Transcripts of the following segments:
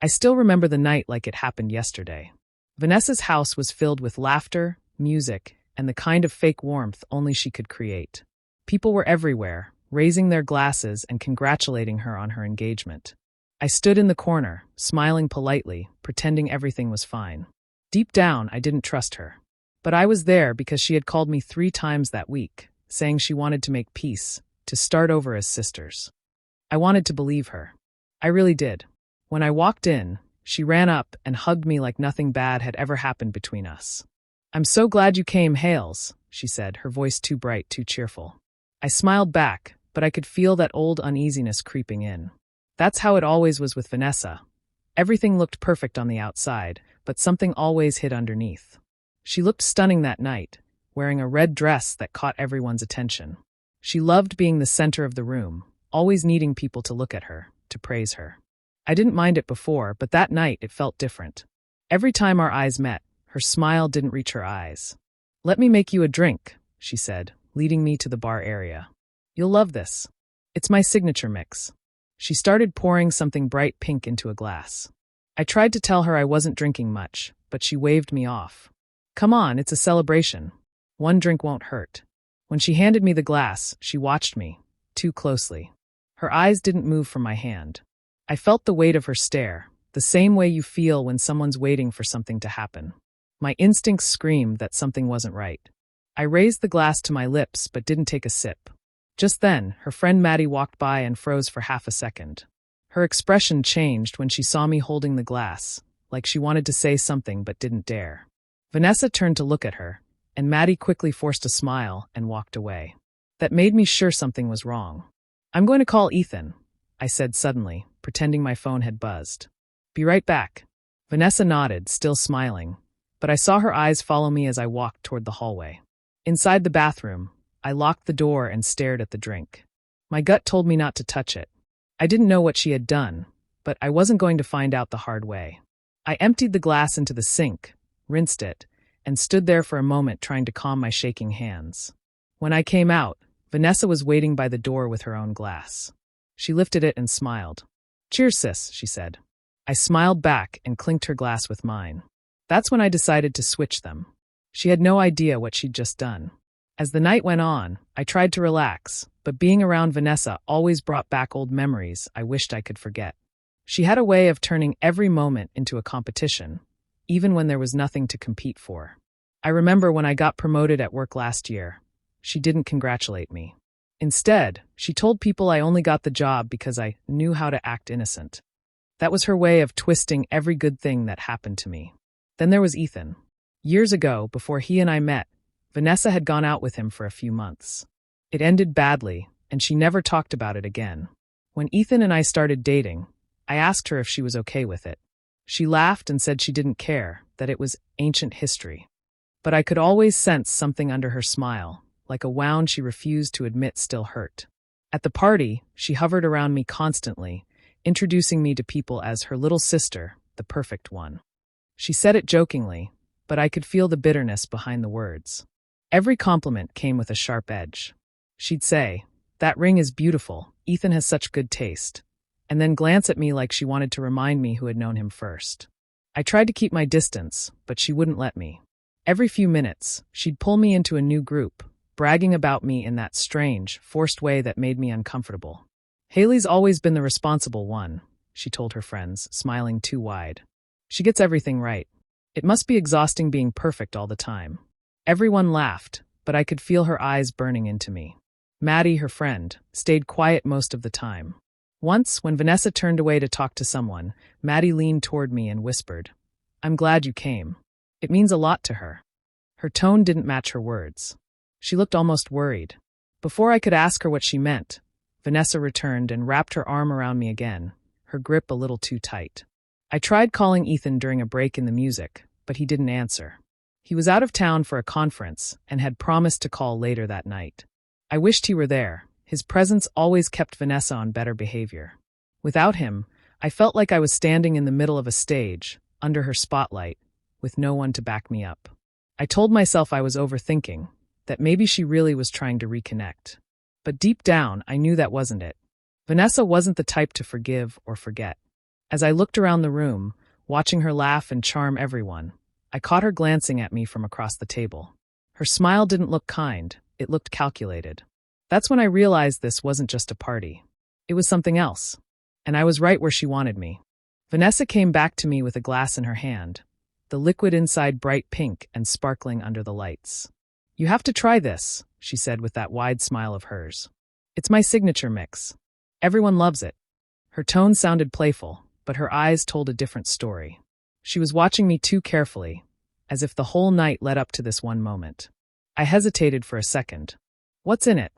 I still remember the night like it happened yesterday. Vanessa's house was filled with laughter, music, and the kind of fake warmth only she could create. People were everywhere, raising their glasses and congratulating her on her engagement. I stood in the corner, smiling politely, pretending everything was fine. Deep down, I didn't trust her. But I was there because she had called me 3 times that week, saying she wanted to make peace, to start over as sisters. I wanted to believe her. I really did. When I walked in, she ran up and hugged me like nothing bad had ever happened between us. "I'm so glad you came, Hales," she said, her voice too bright, too cheerful. I smiled back, but I could feel that old uneasiness creeping in. That's how it always was with Vanessa. Everything looked perfect on the outside, but something always hid underneath. She looked stunning that night, wearing a red dress that caught everyone's attention. She loved being the center of the room, always needing people to look at her, to praise her. I didn't mind it before, but that night it felt different. Every time our eyes met, her smile didn't reach her eyes. "Let me make you a drink," she said, leading me to the bar area. "You'll love this. It's my signature mix." She started pouring something bright pink into a glass. I tried to tell her I wasn't drinking much, but she waved me off. "Come on, it's a celebration. One drink won't hurt." When she handed me the glass, she watched me, too closely. Her eyes didn't move from my hand. I felt the weight of her stare, the same way you feel when someone's waiting for something to happen. My instincts screamed that something wasn't right. I raised the glass to my lips but didn't take a sip. Just then, her friend Maddie walked by and froze for half a second. Her expression changed when she saw me holding the glass, like she wanted to say something but didn't dare. Vanessa turned to look at her, and Maddie quickly forced a smile and walked away. That made me sure something was wrong. "I'm going to call Ethan," I said suddenly, pretending my phone had buzzed. "Be right back." Vanessa nodded, still smiling, but I saw her eyes follow me as I walked toward the hallway. Inside the bathroom, I locked the door and stared at the drink. My gut told me not to touch it. I didn't know what she had done, but I wasn't going to find out the hard way. I emptied the glass into the sink, rinsed it, and stood there for a moment trying to calm my shaking hands. When I came out, Vanessa was waiting by the door with her own glass. She lifted it and smiled. "Cheers, sis," she said. I smiled back and clinked her glass with mine. That's when I decided to switch them. She had no idea what she'd just done. As the night went on, I tried to relax, but being around Vanessa always brought back old memories I wished I could forget. She had a way of turning every moment into a competition, even when there was nothing to compete for. I remember when I got promoted at work last year. She didn't congratulate me. Instead, she told people I only got the job because I knew how to act innocent. That was her way of twisting every good thing that happened to me. Then there was Ethan. Years ago, before he and I met, Vanessa had gone out with him for a few months. It ended badly, and she never talked about it again. When Ethan and I started dating, I asked her if she was okay with it. She laughed and said she didn't care, that it was ancient history. But I could always sense something under her smile, like a wound she refused to admit still hurt. At the party, she hovered around me constantly, introducing me to people as her little sister, the perfect one. She said it jokingly, but I could feel the bitterness behind the words. Every compliment came with a sharp edge. She'd say, "That ring is beautiful, Ethan has such good taste," and then glance at me like she wanted to remind me who had known him first. I tried to keep my distance, but she wouldn't let me. Every few minutes, she'd pull me into a new group, bragging about me in that strange, forced way that made me uncomfortable. "Haley's always been the responsible one," she told her friends, smiling too wide. "She gets everything right. It must be exhausting being perfect all the time." Everyone laughed, but I could feel her eyes burning into me. Maddie, her friend, stayed quiet most of the time. Once, when Vanessa turned away to talk to someone, Maddie leaned toward me and whispered, "I'm glad you came. It means a lot to her." Her tone didn't match her words. She looked almost worried. Before I could ask her what she meant, Vanessa returned and wrapped her arm around me again, her grip a little too tight. I tried calling Ethan during a break in the music, but he didn't answer. He was out of town for a conference and had promised to call later that night. I wished he were there. His presence always kept Vanessa on better behavior. Without him, I felt like I was standing in the middle of a stage, under her spotlight, with no one to back me up. I told myself I was overthinking, that maybe she really was trying to reconnect. But deep down, I knew that wasn't it. Vanessa wasn't the type to forgive or forget. As I looked around the room, watching her laugh and charm everyone, I caught her glancing at me from across the table. Her smile didn't look kind, it looked calculated. That's when I realized this wasn't just a party. It was something else. And I was right where she wanted me. Vanessa came back to me with a glass in her hand, the liquid inside bright pink and sparkling under the lights. "You have to try this," she said with that wide smile of hers. "It's my signature mix. Everyone loves it." Her tone sounded playful, but her eyes told a different story. She was watching me too carefully, as if the whole night led up to this one moment. I hesitated for a second. "What's in it?"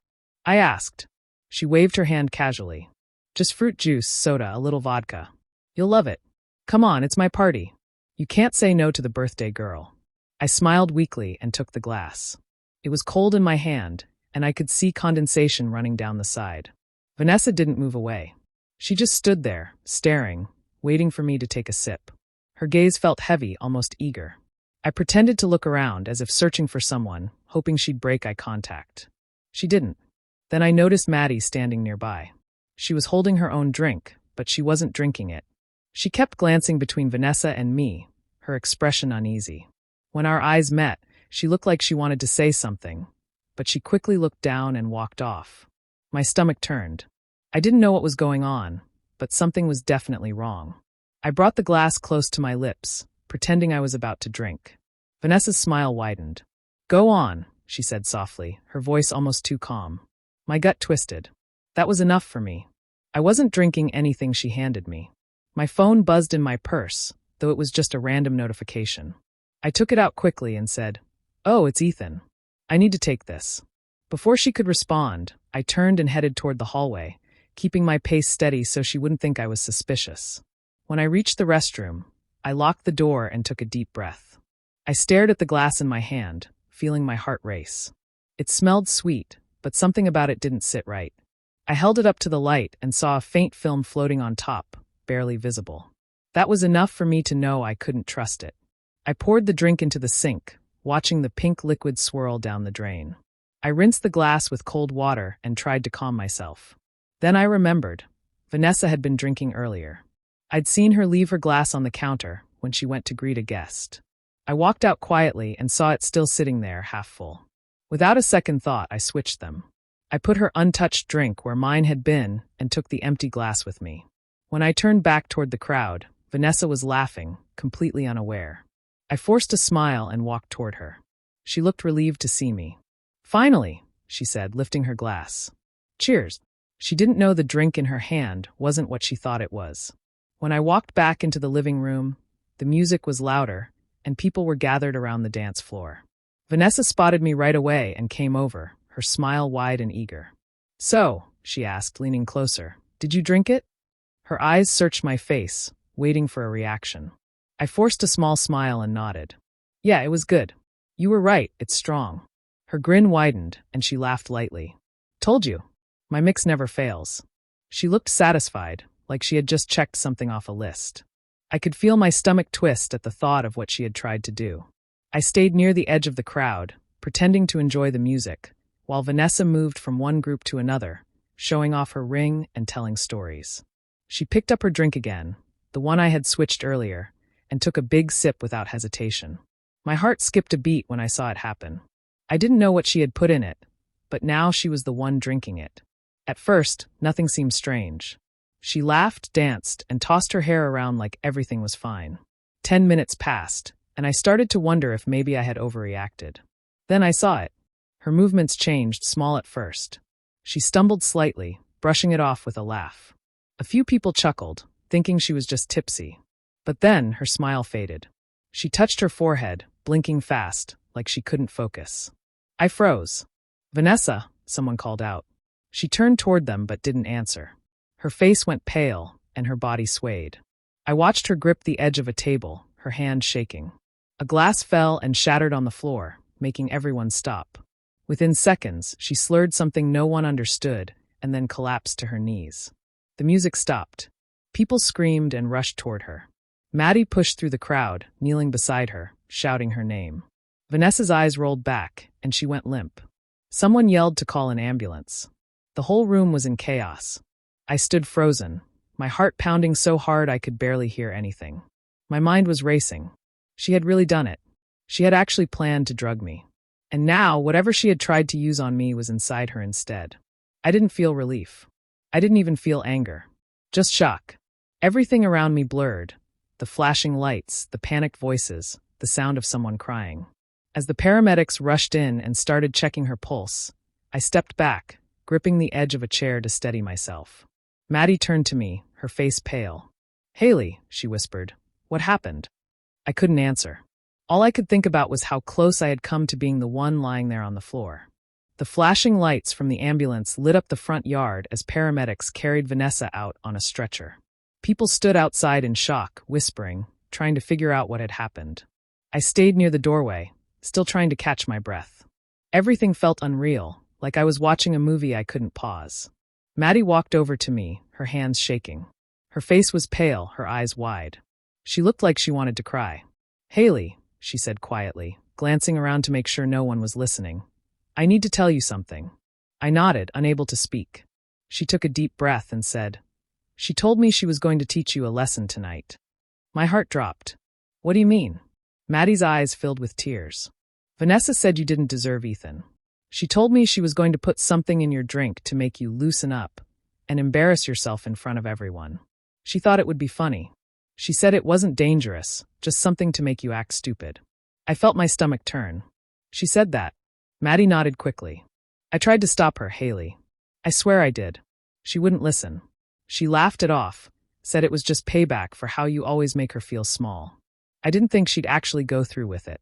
I asked. She waved her hand casually. "Just fruit juice, soda, a little vodka. You'll love it. Come on, it's my party. You can't say no to the birthday girl." I smiled weakly and took the glass. It was cold in my hand, and I could see condensation running down the side. Vanessa didn't move away. She just stood there, staring, waiting for me to take a sip. Her gaze felt heavy, almost eager. I pretended to look around as if searching for someone, hoping she'd break eye contact. She didn't. Then I noticed Maddie standing nearby. She was holding her own drink, but she wasn't drinking it. She kept glancing between Vanessa and me, her expression uneasy. When our eyes met, she looked like she wanted to say something, but she quickly looked down and walked off. My stomach turned. I didn't know what was going on, but something was definitely wrong. I brought the glass close to my lips, pretending I was about to drink. Vanessa's smile widened. "Go on," she said softly, her voice almost too calm. My gut twisted. That was enough for me. I wasn't drinking anything she handed me. My phone buzzed in my purse, though it was just a random notification. I took it out quickly and said, "Oh, it's Ethan. I need to take this." Before she could respond, I turned and headed toward the hallway, keeping my pace steady so she wouldn't think I was suspicious. When I reached the restroom, I locked the door and took a deep breath. I stared at the glass in my hand, feeling my heart race. It smelled sweet, but something about it didn't sit right. I held it up to the light and saw a faint film floating on top, barely visible. That was enough for me to know I couldn't trust it. I poured the drink into the sink, watching the pink liquid swirl down the drain. I rinsed the glass with cold water and tried to calm myself. Then I remembered. Vanessa had been drinking earlier. I'd seen her leave her glass on the counter when she went to greet a guest. I walked out quietly and saw it still sitting there, half full. Without a second thought, I switched them. I put her untouched drink where mine had been and took the empty glass with me. When I turned back toward the crowd, Vanessa was laughing, completely unaware. I forced a smile and walked toward her. She looked relieved to see me. "Finally," she said, lifting her glass. "Cheers." She didn't know the drink in her hand wasn't what she thought it was. When I walked back into the living room, the music was louder, and people were gathered around the dance floor. Vanessa spotted me right away and came over, her smile wide and eager. "So," she asked, leaning closer, "did you drink it?" Her eyes searched my face, waiting for a reaction. I forced a small smile and nodded. "Yeah, it was good. You were right, it's strong." Her grin widened, and she laughed lightly. "Told you. My mix never fails." She looked satisfied, like she had just checked something off a list. I could feel my stomach twist at the thought of what she had tried to do. I stayed near the edge of the crowd, pretending to enjoy the music, while Vanessa moved from one group to another, showing off her ring and telling stories. She picked up her drink again, the one I had switched earlier, and took a big sip without hesitation. My heart skipped a beat when I saw it happen. I didn't know what she had put in it, but now she was the one drinking it. At first, nothing seemed strange. She laughed, danced, and tossed her hair around like everything was fine. 10 minutes passed, and I started to wonder if maybe I had overreacted. Then I saw it. Her movements changed, small at first. She stumbled slightly, brushing it off with a laugh. A few people chuckled, thinking she was just tipsy. But then her smile faded. She touched her forehead, blinking fast, like she couldn't focus. I froze. "Vanessa," someone called out. She turned toward them but didn't answer. Her face went pale, and her body swayed. I watched her grip the edge of a table, her hand shaking. A glass fell and shattered on the floor, making everyone stop. Within seconds, she slurred something no one understood, and then collapsed to her knees. The music stopped. People screamed and rushed toward her. Maddie pushed through the crowd, kneeling beside her, shouting her name. Vanessa's eyes rolled back, and she went limp. Someone yelled to call an ambulance. The whole room was in chaos. I stood frozen, my heart pounding so hard I could barely hear anything. My mind was racing. She had really done it. She had actually planned to drug me. And now, whatever she had tried to use on me was inside her instead. I didn't feel relief. I didn't even feel anger. Just shock. Everything around me blurred. The flashing lights, the panicked voices, the sound of someone crying. As the paramedics rushed in and started checking her pulse, I stepped back, gripping the edge of a chair to steady myself. Maddie turned to me, her face pale. "Haley," she whispered, "what happened?" I couldn't answer. All I could think about was how close I had come to being the one lying there on the floor. The flashing lights from the ambulance lit up the front yard as paramedics carried Vanessa out on a stretcher. People stood outside in shock, whispering, trying to figure out what had happened. I stayed near the doorway, still trying to catch my breath. Everything felt unreal, like I was watching a movie I couldn't pause. Maddie walked over to me, her hands shaking. Her face was pale, her eyes wide. She looked like she wanted to cry. "Haley," she said quietly, glancing around to make sure no one was listening. "I need to tell you something." I nodded, unable to speak. She took a deep breath and said, "She told me she was going to teach you a lesson tonight." My heart dropped. "What do you mean?" Maddie's eyes filled with tears. "Vanessa said you didn't deserve Ethan. She told me she was going to put something in your drink to make you loosen up and embarrass yourself in front of everyone. She thought it would be funny. She said it wasn't dangerous, just something to make you act stupid." I felt my stomach turn. "She said that?" Maddie nodded quickly. "I tried to stop her, Haley. I swear I did. She wouldn't listen. She laughed it off, said it was just payback for how you always make her feel small. I didn't think she'd actually go through with it."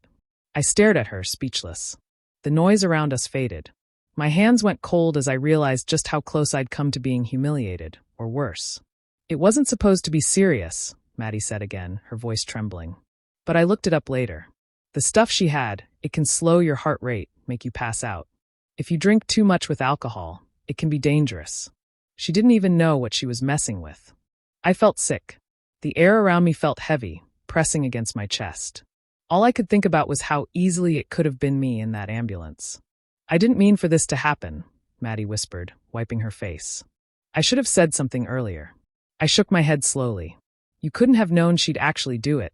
I stared at her, speechless. The noise around us faded. My hands went cold as I realized just how close I'd come to being humiliated, or worse. "It wasn't supposed to be serious," Maddie said again, her voice trembling. "But I looked it up later. The stuff she had, it can slow your heart rate, make you pass out. If you drink too much with alcohol, it can be dangerous." She didn't even know what she was messing with. I felt sick. The air around me felt heavy, pressing against my chest. All I could think about was how easily it could have been me in that ambulance. "I didn't mean for this to happen," Maddie whispered, wiping her face. "I should have said something earlier." I shook my head slowly. "You couldn't have known she'd actually do it,"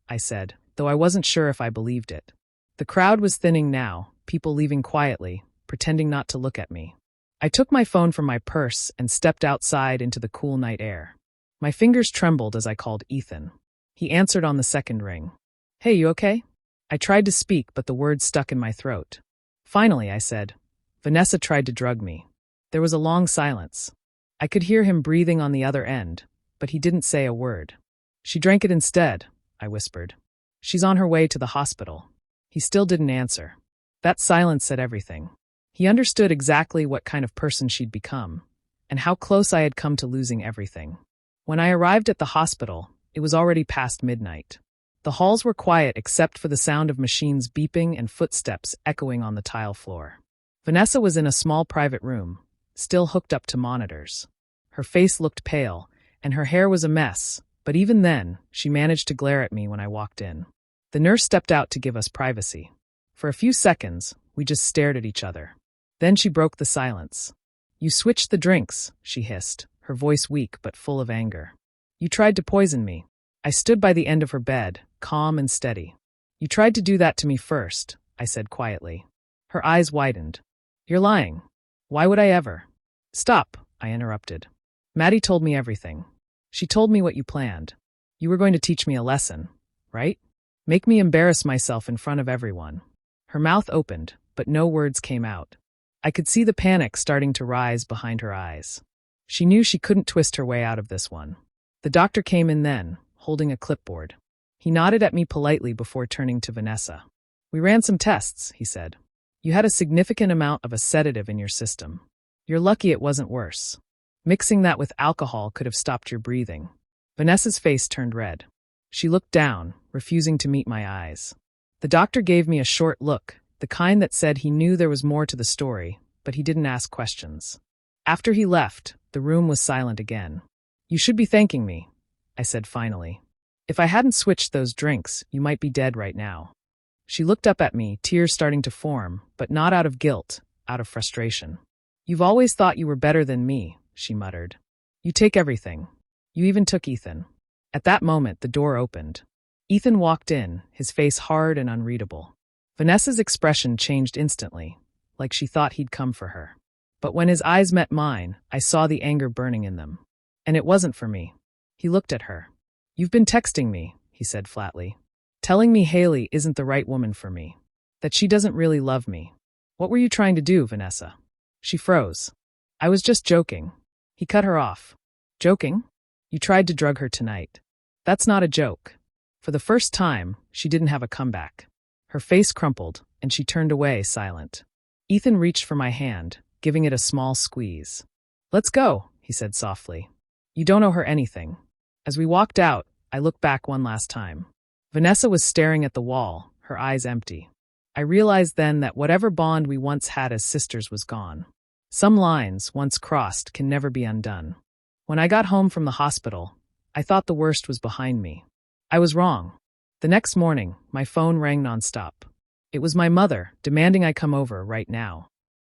I said, though I wasn't sure if I believed it. The crowd was thinning now, people leaving quietly, pretending not to look at me. I took my phone from my purse and stepped outside into the cool night air. My fingers trembled as I called Ethan. He answered on the second ring. "Hey, you okay?" I tried to speak, but the words stuck in my throat. Finally, I said, "Vanessa tried to drug me." There was a long silence. I could hear him breathing on the other end, but he didn't say a word. "She drank it instead," I whispered. "She's on her way to the hospital." He still didn't answer. That silence said everything. He understood exactly what kind of person she'd become, and how close I had come to losing everything. When I arrived at the hospital, it was already past midnight. The halls were quiet except for the sound of machines beeping and footsteps echoing on the tile floor. Vanessa was in a small private room, still hooked up to monitors. Her face looked pale, and her hair was a mess, but even then, she managed to glare at me when I walked in. The nurse stepped out to give us privacy. For a few seconds, we just stared at each other. Then she broke the silence. "You switched the drinks," she hissed, her voice weak but full of anger. "You tried to poison me." I stood by the end of her bed, calm and steady. "You tried to do that to me first," I said quietly. Her eyes widened. "You're lying." "Why would I ever?" "Stop," I interrupted. "Maddie told me everything. She told me what you planned. You were going to teach me a lesson, right? Make me embarrass myself in front of everyone." Her mouth opened, but no words came out. I could see the panic starting to rise behind her eyes. She knew she couldn't twist her way out of this one. The doctor came in then, holding a clipboard. He nodded at me politely before turning to Vanessa. "We ran some tests," he said. "You had a significant amount of a sedative in your system. You're lucky it wasn't worse. Mixing that with alcohol could have stopped your breathing." Vanessa's face turned red. She looked down, refusing to meet my eyes. The doctor gave me a short look, the kind that said he knew there was more to the story, but he didn't ask questions. After he left, the room was silent again. "You should be thanking me," I said finally. "If I hadn't switched those drinks, you might be dead right now." She looked up at me, tears starting to form, but not out of guilt, out of frustration. "You've always thought you were better than me," she muttered. "You take everything. You even took Ethan. At that moment, the door opened. Ethan walked in, his face hard and unreadable. Vanessa's expression changed instantly, like she thought he'd come for her. But when his eyes met mine, I saw the anger burning in them. And it wasn't for me. He looked at her. You've been texting me, he said flatly. Telling me Haley isn't the right woman for me. That she doesn't really love me. What were you trying to do, Vanessa? She froze. I was just joking. He cut her off. Joking? You tried to drug her tonight. That's not a joke. For the first time, she didn't have a comeback. Her face crumpled, and she turned away, silent. Ethan reached for my hand, giving it a small squeeze. Let's go, he said softly. You don't owe her anything. As we walked out, I looked back one last time. Vanessa was staring at the wall, her eyes empty. I realized then that whatever bond we once had as sisters was gone. Some lines, once crossed, can never be undone. When I got home from the hospital, I thought the worst was behind me. I was wrong. The next morning, my phone rang nonstop. It was my mother, demanding I come over right now.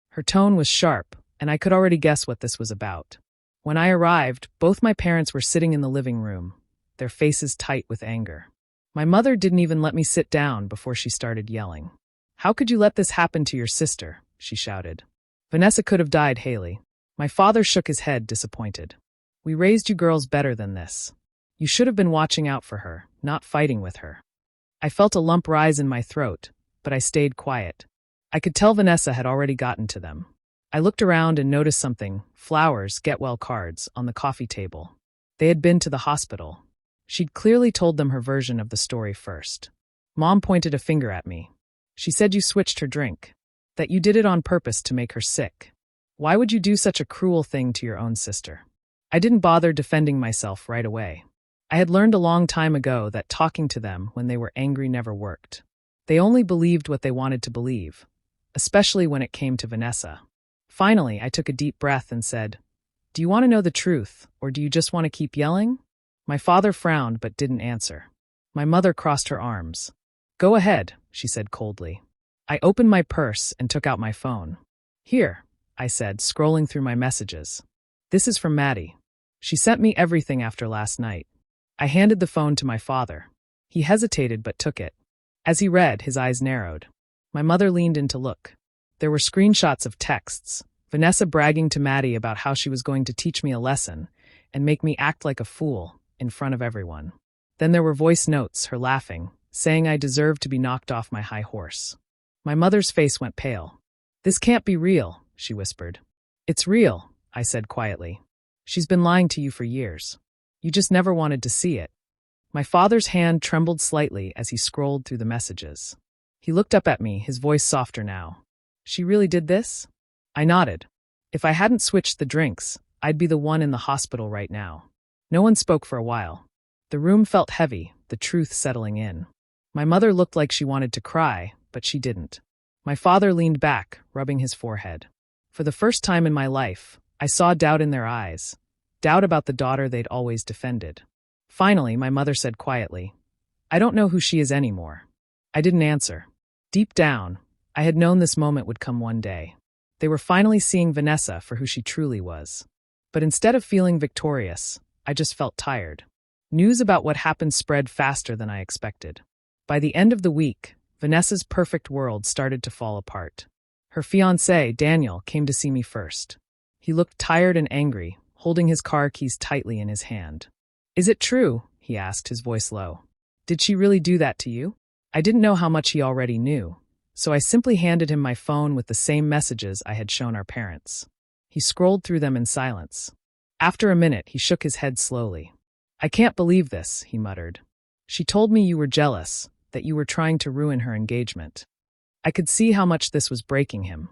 Her tone was sharp, and I could already guess what this was about. When I arrived, both my parents were sitting in the living room, their faces tight with anger. My mother didn't even let me sit down before she started yelling. How could you let this happen to your sister? She shouted. Vanessa could have died, Haley. My father shook his head, disappointed. We raised you girls better than this. You should have been watching out for her, not fighting with her. I felt a lump rise in my throat, but I stayed quiet. I could tell Vanessa had already gotten to them. I looked around and noticed something, flowers, get-well cards, on the coffee table. They had been to the hospital. She'd clearly told them her version of the story first. Mom pointed a finger at me. She said you switched her drink. That you did it on purpose to make her sick. Why would you do such a cruel thing to your own sister? I didn't bother defending myself right away. I had learned a long time ago that talking to them when they were angry never worked. They only believed what they wanted to believe, especially when it came to Vanessa. Finally, I took a deep breath and said, Do you want to know the truth, or do you just want to keep yelling? My father frowned but didn't answer. My mother crossed her arms. Go ahead, she said coldly. I opened my purse and took out my phone. Here, I said, scrolling through my messages. This is from Maddie. She sent me everything after last night. I handed the phone to my father. He hesitated but took it. As he read, his eyes narrowed. My mother leaned in to look. There were screenshots of texts, Vanessa bragging to Maddie about how she was going to teach me a lesson and make me act like a fool in front of everyone. Then there were voice notes, her laughing, saying I deserved to be knocked off my high horse. My mother's face went pale. This can't be real, she whispered. It's real, I said quietly. She's been lying to you for years. You just never wanted to see it. My father's hand trembled slightly as he scrolled through the messages. He looked up at me, his voice softer now. She really did this? I nodded. If I hadn't switched the drinks, I'd be the one in the hospital right now. No one spoke for a while. The room felt heavy, the truth settling in. My mother looked like she wanted to cry, but she didn't. My father leaned back, rubbing his forehead. For the first time in my life, I saw doubt in their eyes. Doubt about the daughter they'd always defended. Finally, my mother said quietly, I don't know who she is anymore. I didn't answer. Deep down, I had known this moment would come one day. They were finally seeing Vanessa for who she truly was. But instead of feeling victorious, I just felt tired. News about what happened spread faster than I expected. By the end of the week, Vanessa's perfect world started to fall apart. Her fiancé, Daniel, came to see me first. He looked tired and angry, holding his car keys tightly in his hand. Is it true? He asked, his voice low. Did she really do that to you? I didn't know how much he already knew, so I simply handed him my phone with the same messages I had shown our parents. He scrolled through them in silence. After a minute, he shook his head slowly. I can't believe this, he muttered. She told me you were jealous, that you were trying to ruin her engagement. I could see how much this was breaking him.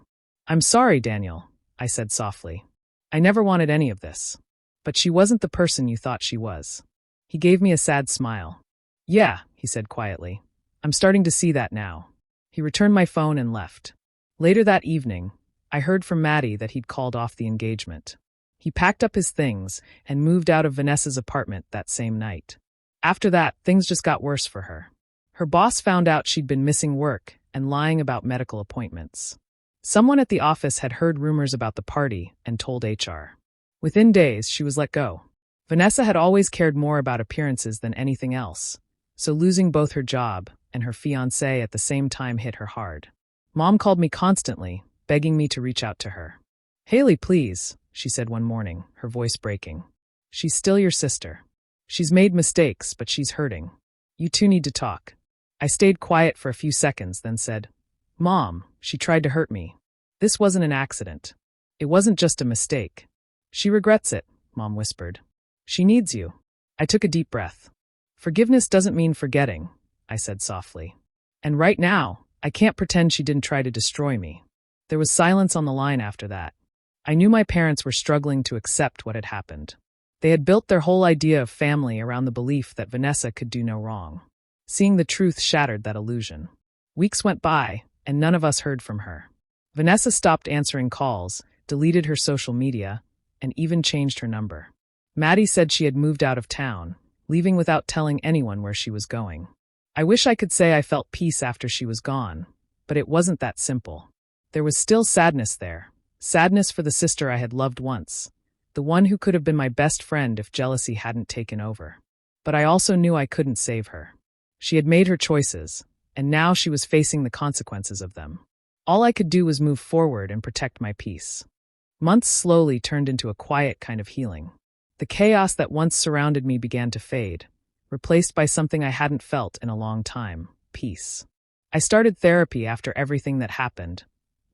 I'm sorry, Daniel, I said softly. I never wanted any of this. But she wasn't the person you thought she was. He gave me a sad smile. Yeah, he said quietly. I'm starting to see that now. He returned my phone and left. Later that evening, I heard from Maddie that he'd called off the engagement. He packed up his things and moved out of Vanessa's apartment that same night. After that, things just got worse for her. Her boss found out she'd been missing work and lying about medical appointments. Someone at the office had heard rumors about the party and told HR. Within days, she was let go. Vanessa had always cared more about appearances than anything else, so losing both her job and her fiancé at the same time hit her hard. Mom called me constantly, begging me to reach out to her. "Haley, please," she said one morning, her voice breaking. "She's still your sister. She's made mistakes, but she's hurting. You two need to talk." I stayed quiet for a few seconds, then said, "Mom, she tried to hurt me. This wasn't an accident. It wasn't just a mistake. She regrets it," Mom whispered. "She needs you." I took a deep breath. "Forgiveness doesn't mean forgetting," I said softly. "And right now, I can't pretend she didn't try to destroy me." There was silence on the line after that. I knew my parents were struggling to accept what had happened. They had built their whole idea of family around the belief that Vanessa could do no wrong. Seeing the truth shattered that illusion. Weeks went by, and none of us heard from her. Vanessa stopped answering calls, deleted her social media, and even changed her number. Maddie said she had moved out of town, leaving without telling anyone where she was going. I wish I could say I felt peace after she was gone, but it wasn't that simple. There was still sadness there. Sadness for the sister I had loved once, the one who could have been my best friend if jealousy hadn't taken over. But I also knew I couldn't save her. She had made her choices, and now she was facing the consequences of them. All I could do was move forward and protect my peace. Months slowly turned into a quiet kind of healing. The chaos that once surrounded me began to fade, replaced by something I hadn't felt in a long time: peace. I started therapy after everything that happened,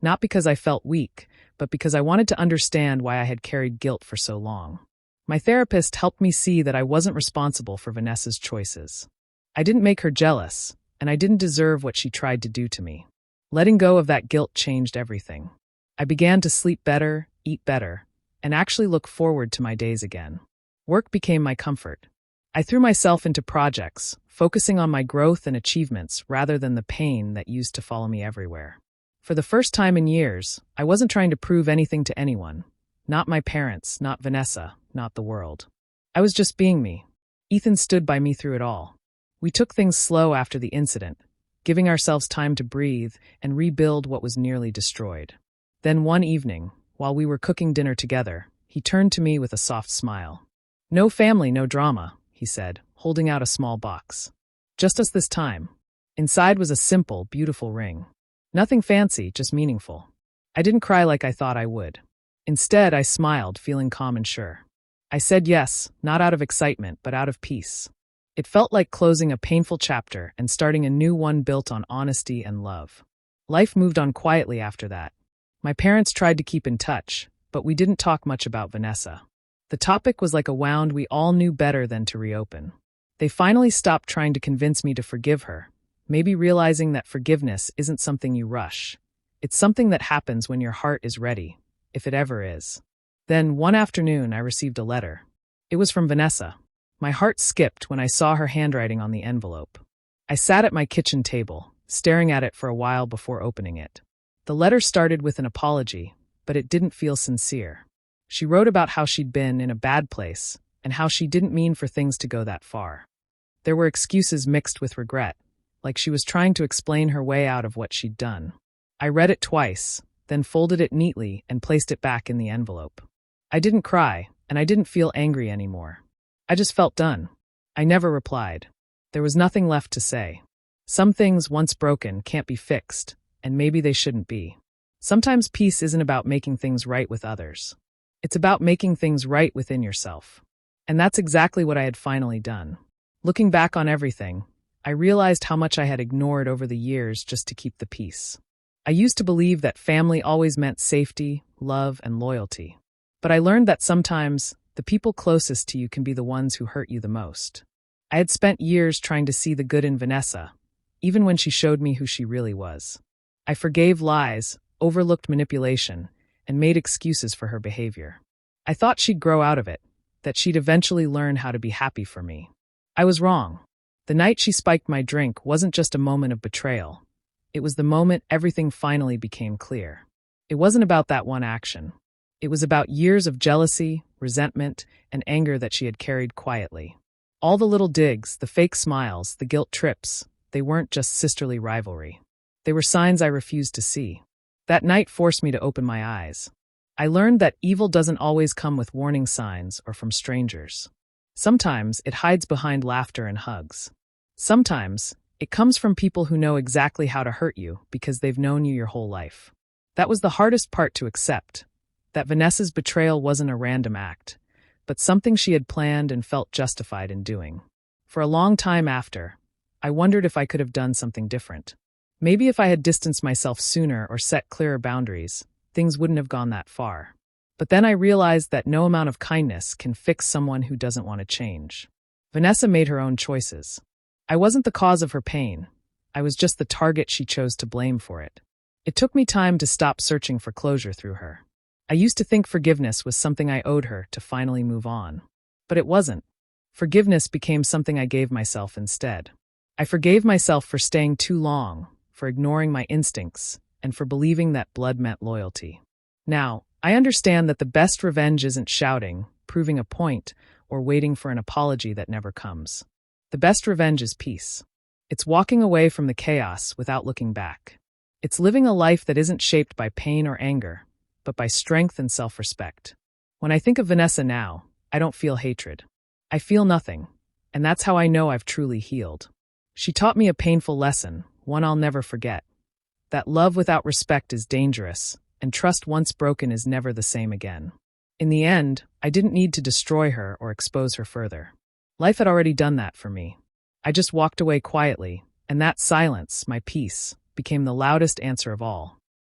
not because I felt weak, but because I wanted to understand why I had carried guilt for so long. My therapist helped me see that I wasn't responsible for Vanessa's choices. I didn't make her jealous, and I didn't deserve what she tried to do to me. Letting go of that guilt changed everything. I began to sleep better, eat better, and actually look forward to my days again. Work became my comfort. I threw myself into projects, focusing on my growth and achievements rather than the pain that used to follow me everywhere. For the first time in years, I wasn't trying to prove anything to anyone. Not my parents, not Vanessa, not the world. I was just being me. Ethan stood by me through it all. We took things slow after the incident, giving ourselves time to breathe and rebuild what was nearly destroyed. Then one evening, while we were cooking dinner together, he turned to me with a soft smile. "No family, no drama," he said, holding out a small box. "Just us this time." Inside was a simple, beautiful ring. Nothing fancy, just meaningful. I didn't cry like I thought I would. Instead, I smiled, feeling calm and sure. I said yes, not out of excitement, but out of peace. It felt like closing a painful chapter and starting a new one built on honesty and love. Life moved on quietly after that. My parents tried to keep in touch, but we didn't talk much about Vanessa. The topic was like a wound we all knew better than to reopen. They finally stopped trying to convince me to forgive her, maybe realizing that forgiveness isn't something you rush. It's something that happens when your heart is ready, if it ever is. Then, one afternoon, I received a letter. It was from Vanessa. My heart skipped when I saw her handwriting on the envelope. I sat at my kitchen table, staring at it for a while before opening it. The letter started with an apology, but it didn't feel sincere. She wrote about how she'd been in a bad place, and how she didn't mean for things to go that far. There were excuses mixed with regret, like she was trying to explain her way out of what she'd done. I read it twice, then folded it neatly and placed it back in the envelope. I didn't cry, and I didn't feel angry anymore. I just felt done. I never replied. There was nothing left to say. Some things, once broken, can't be fixed, and maybe they shouldn't be. Sometimes peace isn't about making things right with others. It's about making things right within yourself. And that's exactly what I had finally done. Looking back on everything, I realized how much I had ignored over the years just to keep the peace. I used to believe that family always meant safety, love, and loyalty. But I learned that sometimes the people closest to you can be the ones who hurt you the most. I had spent years trying to see the good in Vanessa, even when she showed me who she really was. I forgave lies, overlooked manipulation, and made excuses for her behavior. I thought she'd grow out of it, that she'd eventually learn how to be happy for me. I was wrong. The night she spiked my drink wasn't just a moment of betrayal. It was the moment everything finally became clear. It wasn't about that one action. It was about years of jealousy, resentment, and anger that she had carried quietly. All the little digs, the fake smiles, the guilt trips, they weren't just sisterly rivalry. They were signs I refused to see. That night forced me to open my eyes. I learned that evil doesn't always come with warning signs or from strangers. Sometimes it hides behind laughter and hugs. Sometimes it comes from people who know exactly how to hurt you because they've known you your whole life. That was the hardest part to accept, that Vanessa's betrayal wasn't a random act, but something she had planned and felt justified in doing. For a long time after, I wondered if I could have done something different. Maybe if I had distanced myself sooner or set clearer boundaries, things wouldn't have gone that far. But then I realized that no amount of kindness can fix someone who doesn't want to change. Vanessa made her own choices. I wasn't the cause of her pain. I was just the target she chose to blame for it. It took me time to stop searching for closure through her. I used to think forgiveness was something I owed her to finally move on. But it wasn't. Forgiveness became something I gave myself instead. I forgave myself for staying too long, for ignoring my instincts, and for believing that blood meant loyalty. Now, I understand that the best revenge isn't shouting, proving a point, or waiting for an apology that never comes. The best revenge is peace. It's walking away from the chaos without looking back. It's living a life that isn't shaped by pain or anger, but by strength and self-respect. When I think of Vanessa now, I don't feel hatred. I feel nothing, and that's how I know I've truly healed. She taught me a painful lesson, one I'll never forget. That love without respect is dangerous, and trust once broken is never the same again. In the end, I didn't need to destroy her or expose her further. Life had already done that for me. I just walked away quietly, and that silence, my peace, became the loudest answer of all.